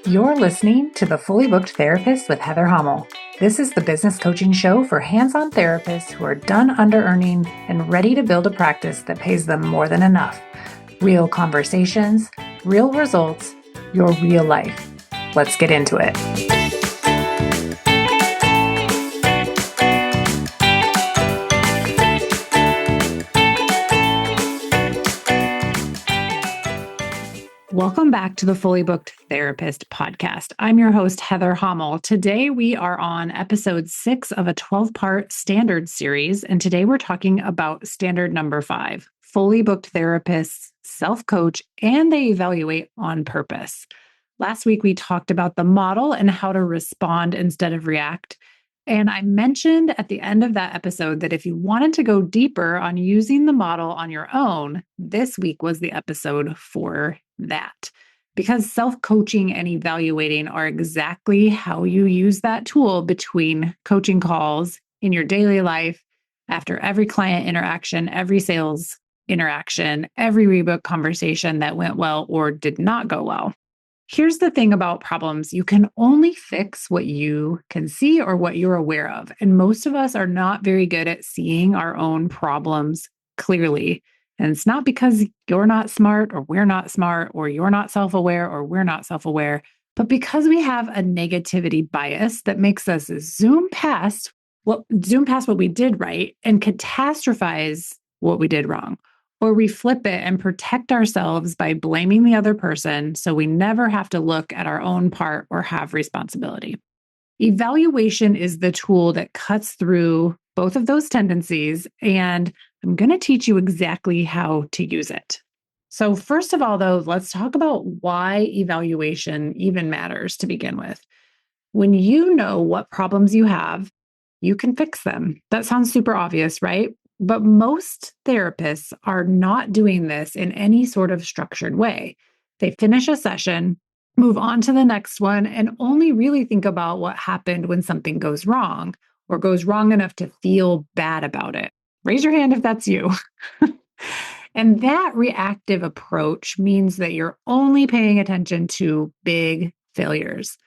You're listening to The Fully Booked Therapist with Heather Hommel. This is the business coaching show for hands-on therapists who are done under-earning and ready to build a practice that pays them more than enough. Real conversations, real results, your real life. Let's get into it. Welcome back to the Fully Booked Therapist podcast. I'm your host, Heather Hommel. Today we are on episode 6 of a 12-part standard series, and today we're talking about standard number 5, fully booked therapists self-coach and they evaluate on purpose. Last week we talked about the model and how to respond instead of react. And I mentioned at the end of that episode that if you wanted to go deeper on using the model on your own, this week was the episode for that. Because self-coaching and evaluating are exactly how you use that tool between coaching calls in your daily life, after every client interaction, every sales interaction, every rebook conversation that went well or did not go well. Here's the thing about problems. You can only fix what you can see or what you're aware of. And most of us are not very good at seeing our own problems clearly. And it's not because you're not smart or we're not smart or you're not self-aware or we're not self-aware, but because we have a negativity bias that makes us zoom past what we did right and catastrophize what we did wrong. Or we flip it and protect ourselves by blaming the other person so we never have to look at our own part or have responsibility. Evaluation is the tool that cuts through both of those tendencies, and I'm going to teach you exactly how to use it. So first of all, though, let's talk about why evaluation even matters to begin with. When you know what problems you have, you can fix them. That sounds super obvious, right? But most therapists are not doing this in any sort of structured way. They finish a session, move on to the next one, and only really think about what happened when something goes wrong or goes wrong enough to feel bad about it. Raise your hand if that's you. And that reactive approach means that you're only paying attention to big failures.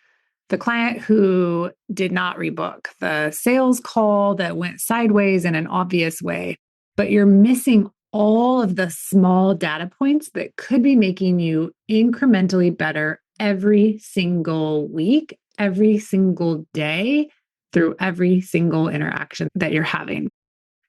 The client who did not rebook, the sales call that went sideways in an obvious way, but you're missing all of the small data points that could be making you incrementally better every single week, every single day, through every single interaction that you're having.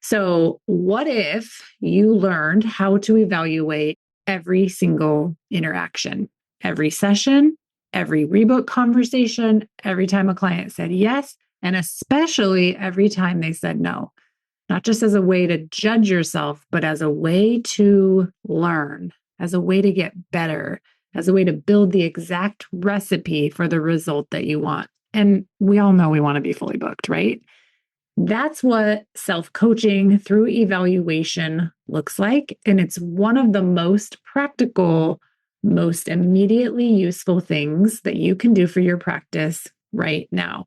So what if you learned how to evaluate every single interaction, every session, every rebook conversation, every time a client said yes, and especially every time they said no, not just as a way to judge yourself, but as a way to learn, as a way to get better, as a way to build the exact recipe for the result that you want. And we all know we want to be fully booked, right? That's what self-coaching through evaluation looks like. And it's one of the most practical, most immediately useful things that you can do for your practice right now.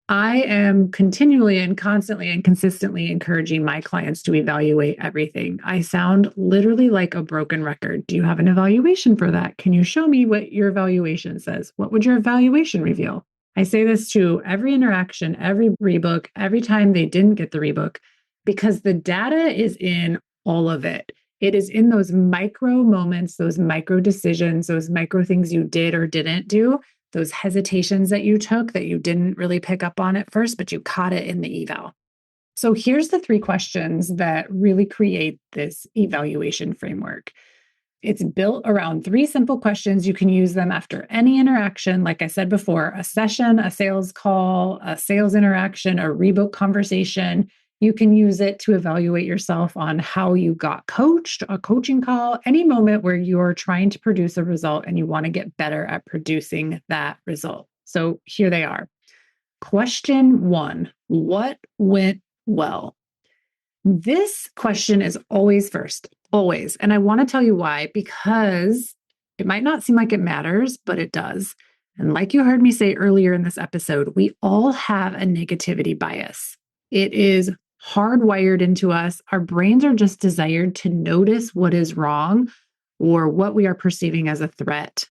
I am continually and constantly and consistently encouraging my clients to evaluate everything. I sound literally like a broken record. Do you have an evaluation for that? Can you show me what your evaluation says? What would your evaluation reveal? I say this to every interaction, every rebook, every time they didn't get the rebook, because the data is in all of it. It is in those micro moments, those micro decisions, those micro things you did or didn't do, those hesitations that you took that you didn't really pick up on at first, but you caught it in the eval. So here's the 3 questions that really create this evaluation framework. It's built around 3 simple questions. You can use them after any interaction. Like I said before, a session, a sales call, a sales interaction, a rebook conversation. You can use it to evaluate yourself on how you got coached, a coaching call, any moment where you're trying to produce a result and you want to get better at producing that result. So here they are. Question 1, what went well? This question is always first, always. And I want to tell you why, because it might not seem like it matters, but it does. And like you heard me say earlier in this episode, we all have a negativity bias. It is hardwired into us. Our brains are just desired to notice what is wrong or what we are perceiving as a threat.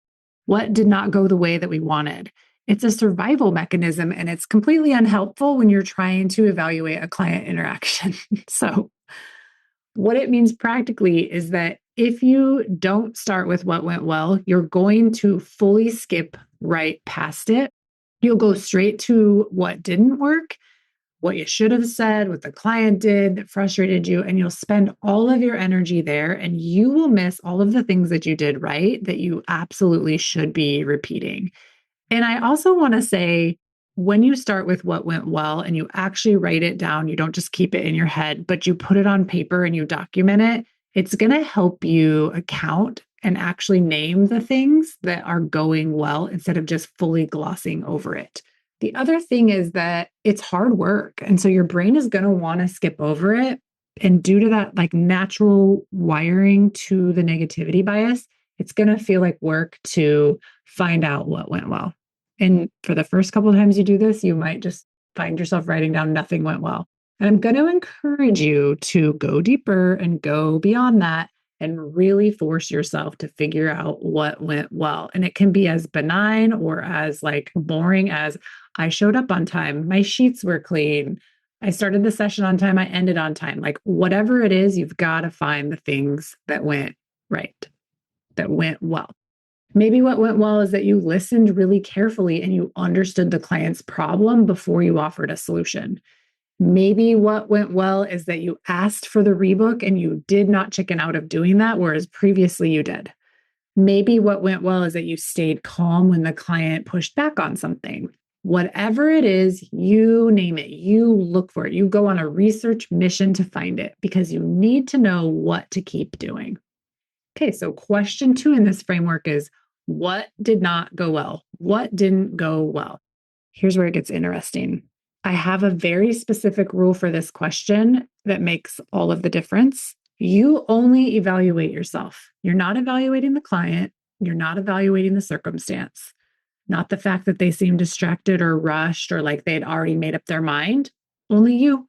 What did not go the way that we wanted? It's a survival mechanism, and it's completely unhelpful when you're trying to evaluate a client interaction. So, what it means practically is that if you don't start with what went well, you're going to fully skip right past it. You'll go straight to what didn't work, what you should have said, what the client did that frustrated you, and you'll spend all of your energy there, and you will miss all of the things that you did right that you absolutely should be repeating. And I also want to say, when you start with what went well and you actually write it down, you don't just keep it in your head, but you put it on paper and you document it, it's going to help you account and actually name the things that are going well instead of just fully glossing over it. The other thing is that it's hard work. And so your brain is going to want to skip over it. And due to that, like natural wiring to the negativity bias, it's going to feel like work to find out what went well. And for the first couple of times you do this, you might just find yourself writing down nothing went well. And I'm going to encourage you to go deeper and go beyond that and really force yourself to figure out what went well. And it can be as benign or as like boring as I showed up on time, my sheets were clean, I started the session on time, I ended on time. Like whatever it is, you've got to find the things that went right, that went well. Maybe what went well is that you listened really carefully and you understood the client's problem before you offered a solution. Maybe what went well is that you asked for the rebook and you did not chicken out of doing that, whereas previously you did. Maybe what went well is that you stayed calm when the client pushed back on something. Whatever it is, you name it, you look for it, you go on a research mission to find it because you need to know what to keep doing. Okay, so question 2 in this framework is what did not go well? What didn't go well? Here's where it gets interesting. I have a very specific rule for this question that makes all of the difference. You only evaluate yourself. You're not evaluating the client. You're not evaluating the circumstance, not the fact that they seem distracted or rushed or like they'd already made up their mind. Only you,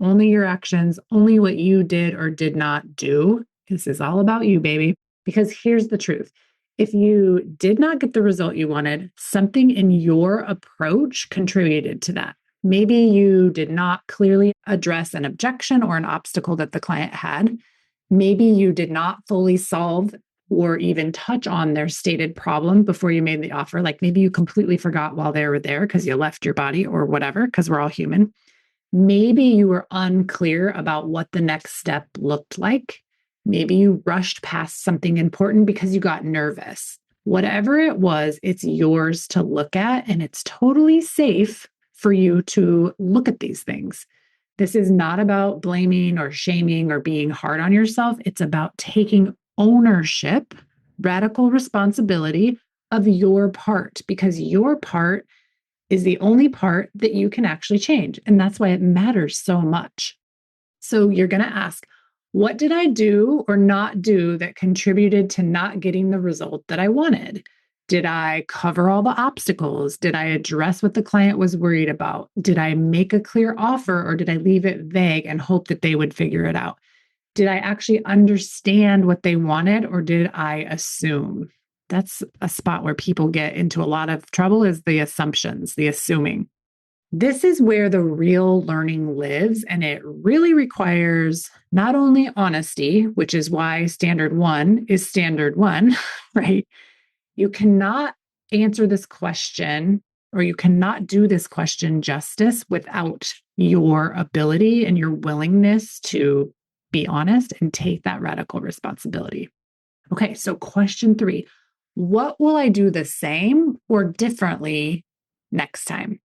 only your actions, only what you did or did not do. This is all about you, baby. Because here's the truth. If you did not get the result you wanted, something in your approach contributed to that. Maybe you did not clearly address an objection or an obstacle that the client had. Maybe you did not fully solve or even touch on their stated problem before you made the offer. Like maybe you completely forgot while they were there because you left your body or whatever, because we're all human. Maybe you were unclear about what the next step looked like. Maybe you rushed past something important because you got nervous. Whatever it was, it's yours to look at, and it's totally safe for you to look at these things. This is not about blaming or shaming or being hard on yourself. It's about taking ownership, radical responsibility of your part, because your part is the only part that you can actually change. And that's why it matters so much. So you're going to ask, what did I do or not do that contributed to not getting the result that I wanted? Did I cover all the obstacles? Did I address what the client was worried about? Did I make a clear offer or did I leave it vague and hope that they would figure it out? Did I actually understand what they wanted or did I assume? That's a spot where people get into a lot of trouble, is the assumptions, the assuming. This is where the real learning lives, and it really requires not only honesty, which is why standard 1 is standard 1, right? You cannot answer this question or you cannot do this question justice without your ability and your willingness to be honest and take that radical responsibility. Okay, so question 3, what will I do the same or differently next time?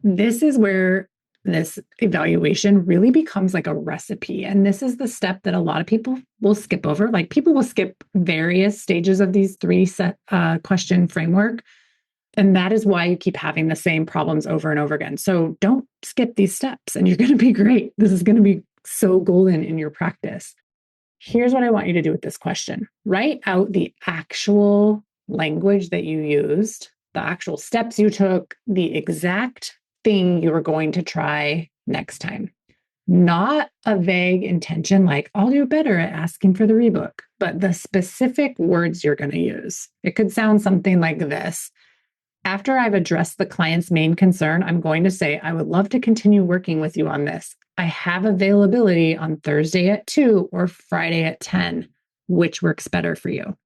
This is where this evaluation really becomes like a recipe. And this is the step that a lot of people will skip over. Like people will skip various stages of these 3 set question framework. And that is why you keep having the same problems over and over again. So don't skip these steps and you're going to be great. This is going to be so golden in your practice. Here's what I want you to do with this question. Write out the actual language that you used, the actual steps you took, the exact thing you were going to try next time. Not a vague intention like, I'll do better at asking for the rebook, but the specific words you're going to use. It could sound something like this. After I've addressed the client's main concern, I'm going to say, I would love to continue working with you on this. I have availability on Thursday at 2 or Friday at 10. Which works better for you?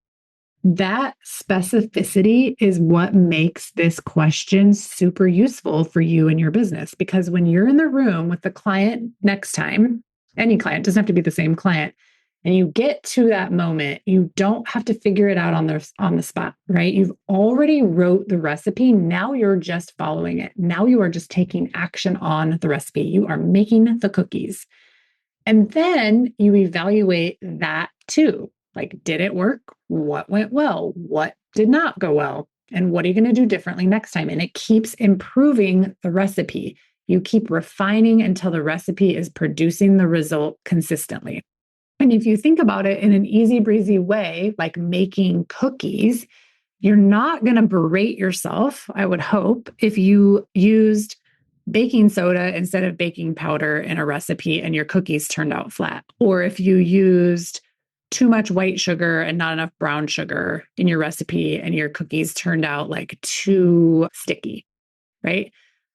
That specificity is what makes this question super useful for you and your business. Because when you're in the room with the client next time, any client, doesn't have to be the same client, and you get to that moment, you don't have to figure it out on the spot, right? You've already wrote the recipe. Now you're just following it. Now you are just taking action on the recipe. You are making the cookies. And then you evaluate that too. Like, did it work? What went well? What did not go well? And what are you going to do differently next time? And it keeps improving the recipe. You keep refining until the recipe is producing the result consistently. And if you think about it in an easy breezy way, like making cookies, you're not going to berate yourself, I would hope, if you used baking soda instead of baking powder in a recipe and your cookies turned out flat. Or if you used too much white sugar and not enough brown sugar in your recipe and your cookies turned out like too sticky, right?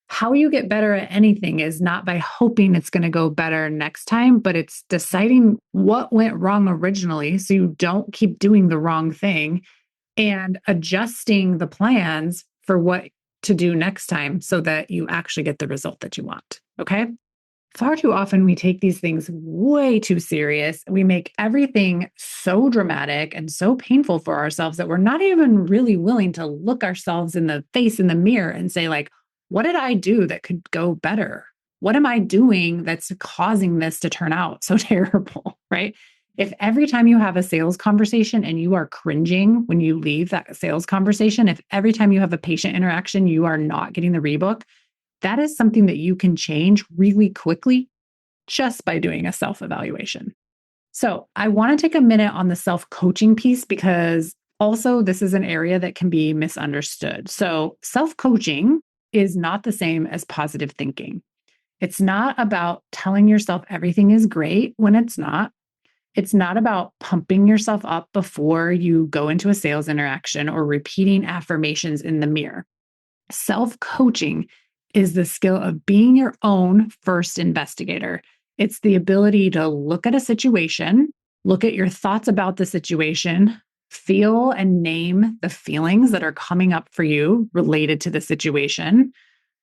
How you get better at anything is not by hoping it's going to go better next time, but it's deciding what went wrong originally so you don't keep doing the wrong thing and adjusting the plans for what to do next time so that you actually get the result that you want. Okay. Far too often we take these things way too serious. We make everything so dramatic and so painful for ourselves that we're not even really willing to look ourselves in the face in the mirror and say, like, what did I do that could go better? What am I doing that's causing this to turn out so terrible, right? If every time you have a sales conversation and you are cringing when you leave that sales conversation, if every time you have a patient interaction, you are not getting the rebook, that is something that you can change really quickly just by doing a self-evaluation. So I want to take a minute on the self-coaching piece because also this is an area that can be misunderstood. So self-coaching is not the same as positive thinking. It's not about telling yourself everything is great when it's not. It's not about pumping yourself up before you go into a sales interaction or repeating affirmations in the mirror. Self-coaching is the skill of being your own first investigator. It's the ability to look at a situation, look at your thoughts about the situation, feel and name the feelings that are coming up for you related to the situation,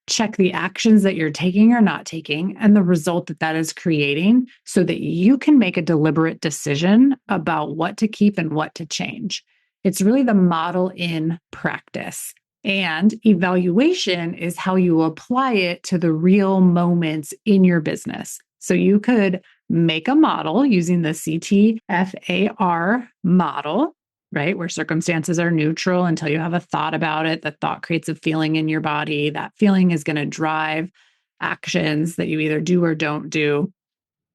check the actions that you're taking or not taking, and the result that that is creating so that you can make a deliberate decision about what to keep and what to change. It's really the model in practice. And evaluation is how you apply it to the real moments in your business. So you could make a model using the CTFAR model, right? Where circumstances are neutral until you have a thought about it. The thought creates a feeling in your body. That feeling is going to drive actions that you either do or don't do,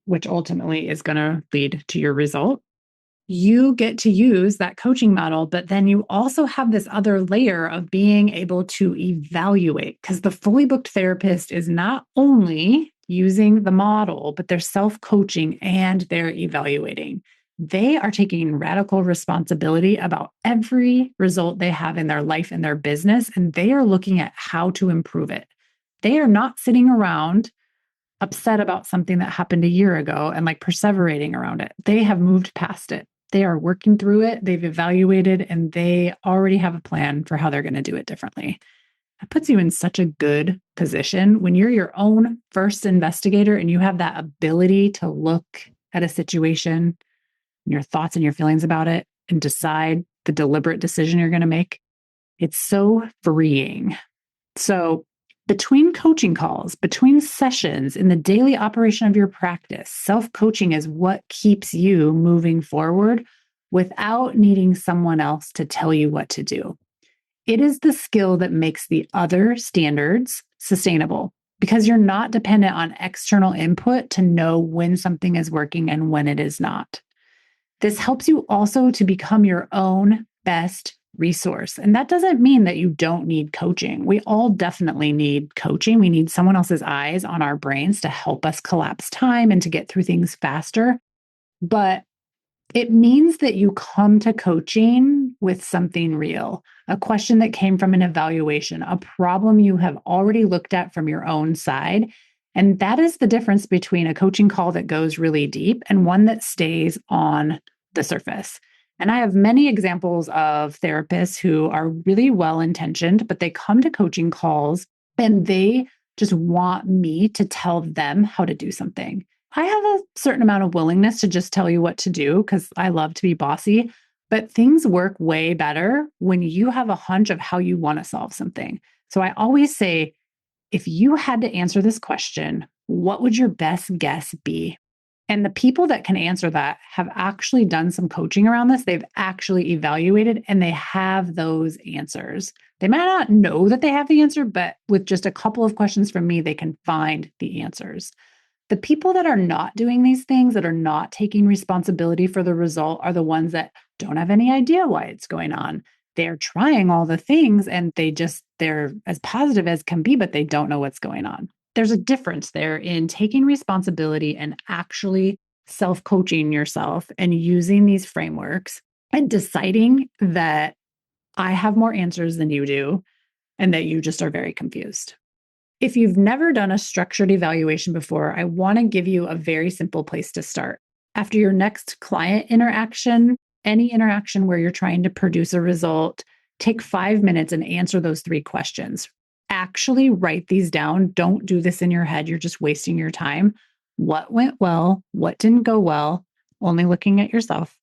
which ultimately is going to lead to your result. You get to use that coaching model, but then you also have this other layer of being able to evaluate because the fully booked therapist is not only using the model, but they're self-coaching and they're evaluating. They are taking radical responsibility about every result they have in their life and their business, and they are looking at how to improve it. They are not sitting around upset about something that happened a year ago and like perseverating around it. They have moved past it. They are working through it. They've evaluated and they already have a plan for how they're going to do it differently. That puts you in such a good position when you're your own first investigator and you have that ability to look at a situation, your thoughts and your feelings about it, and decide the deliberate decision you're going to make. It's so freeing. So between coaching calls, between sessions, in the daily operation of your practice, self-coaching is what keeps you moving forward without needing someone else to tell you what to do. It is the skill that makes the other standards sustainable because you're not dependent on external input to know when something is working and when it is not. This helps you also to become your own best resource. And that doesn't mean that you don't need coaching. We all definitely need coaching. We need someone else's eyes on our brains to help us collapse time and to get through things faster. But it means that you come to coaching with something real, a question that came from an evaluation, a problem you have already looked at from your own side. And that is the difference between a coaching call that goes really deep and one that stays on the surface. And I have many examples of therapists who are really well intentioned, but they come to coaching calls and they just want me to tell them how to do something. I have a certain amount of willingness to just tell you what to do because I love to be bossy, but things work way better when you have a hunch of how you want to solve something. So I always say, if you had to answer this question, what would your best guess be? And the people that can answer that have actually done some coaching around this. They've actually evaluated and they have those answers. They might not know that they have the answer, but with just a couple of questions from me, they can find the answers. The people that are not doing these things, that are not taking responsibility for the result, are the ones that don't have any idea why it's going on. They're trying all the things and they're as positive as can be, but they don't know what's going on. There's a difference there in taking responsibility and actually self-coaching yourself and using these frameworks and deciding that I have more answers than you do and that you just are very confused. If you've never done a structured evaluation before, I want to give you a very simple place to start. After your next client interaction, any interaction where you're trying to produce a result, take 5 minutes and answer those 3 questions. Actually write these down. Don't do this in your head. You're just wasting your time. What went well? What didn't go well? Only looking at yourself.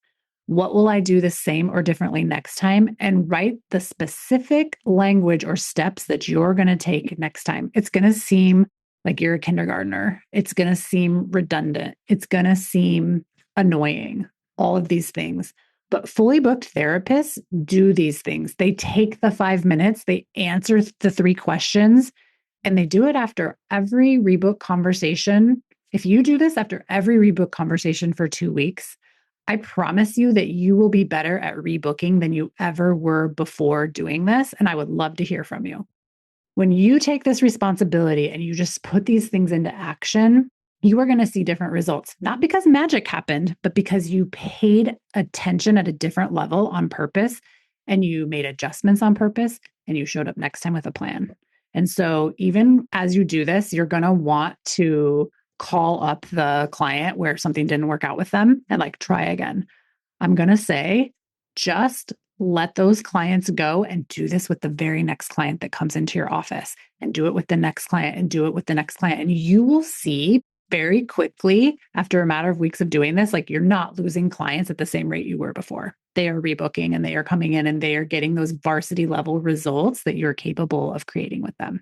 What will I do the same or differently next time? And write the specific language or steps that you're going to take next time. It's going to seem like you're a kindergartner. It's going to seem redundant. It's going to seem annoying, all of these things. But fully booked therapists do these things. They take the 5 minutes, they answer the 3 questions, and they do it after every rebook conversation. If you do this after every rebook conversation for 2 weeks, I promise you that you will be better at rebooking than you ever were before doing this. And I would love to hear from you. When you take this responsibility and you just put these things into action, you are going to see different results, not because magic happened, but because you paid attention at a different level on purpose and you made adjustments on purpose and you showed up next time with a plan. And so even as you do this, you're going to want to call up the client where something didn't work out with them and try again. I'm going to say, just let those clients go and do this with the very next client that comes into your office and do it with the next client and do it with the next client. And you will see very quickly after a matter of weeks of doing this, you're not losing clients at the same rate you were before. They are rebooking and they are coming in and they are getting those varsity level results that you're capable of creating with them.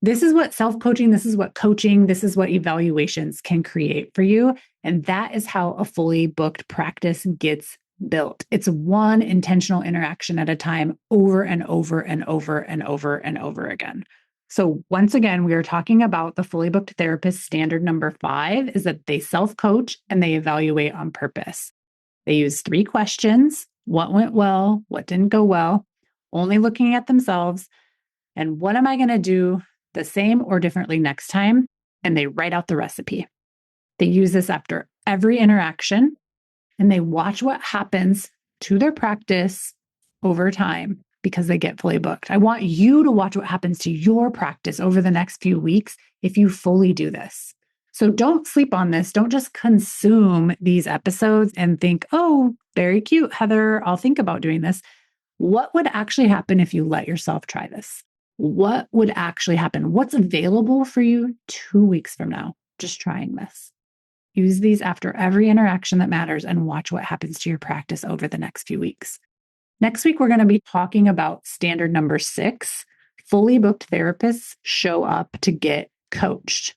This is what self-coaching, this is what coaching, this is what evaluations can create for you. And that is how a fully booked practice gets built. It's one intentional interaction at a time over and over and over and over and over again. So once again, we are talking about the fully booked therapist standard number 5 is that they self-coach and they evaluate on purpose. They use 3 questions: what went well, what didn't go well, only looking at themselves, and what am I going to do the same or differently next time? And they write out the recipe. They use this after every interaction and they watch what happens to their practice over time because they get fully booked. I want you to watch what happens to your practice over the next few weeks if you fully do this. So don't sleep on this. Don't just consume these episodes and think, oh, very cute, Heather, I'll think about doing this. What would actually happen if you let yourself try this? What would actually happen? What's available for you 2 weeks from now? Just trying this. Use these after every interaction that matters and watch what happens to your practice over the next few weeks. Next week, we're going to be talking about standard number 6. Fully booked therapists show up to get coached.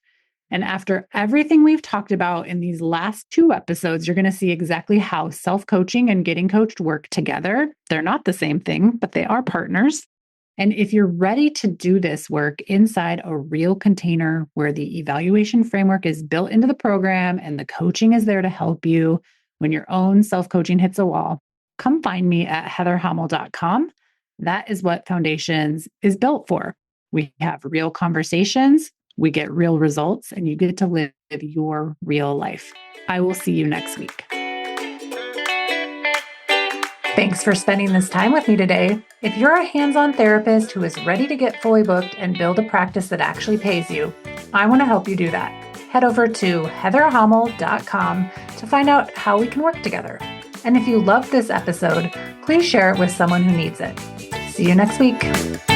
And after everything we've talked about in these last 2 episodes, you're going to see exactly how self-coaching and getting coached work together. They're not the same thing, but they are partners. And if you're ready to do this work inside a real container where the evaluation framework is built into the program and the coaching is there to help you when your own self-coaching hits a wall, come find me at heatherhamel.com. That is what Foundations is built for. We have real conversations, we get real results, and you get to live your real life. I will see you next week. Thanks for spending this time with me today. If you're a hands-on therapist who is ready to get fully booked and build a practice that actually pays you, I want to help you do that. Head over to heatherhommel.com to find out how we can work together. And if you loved this episode, please share it with someone who needs it. See you next week.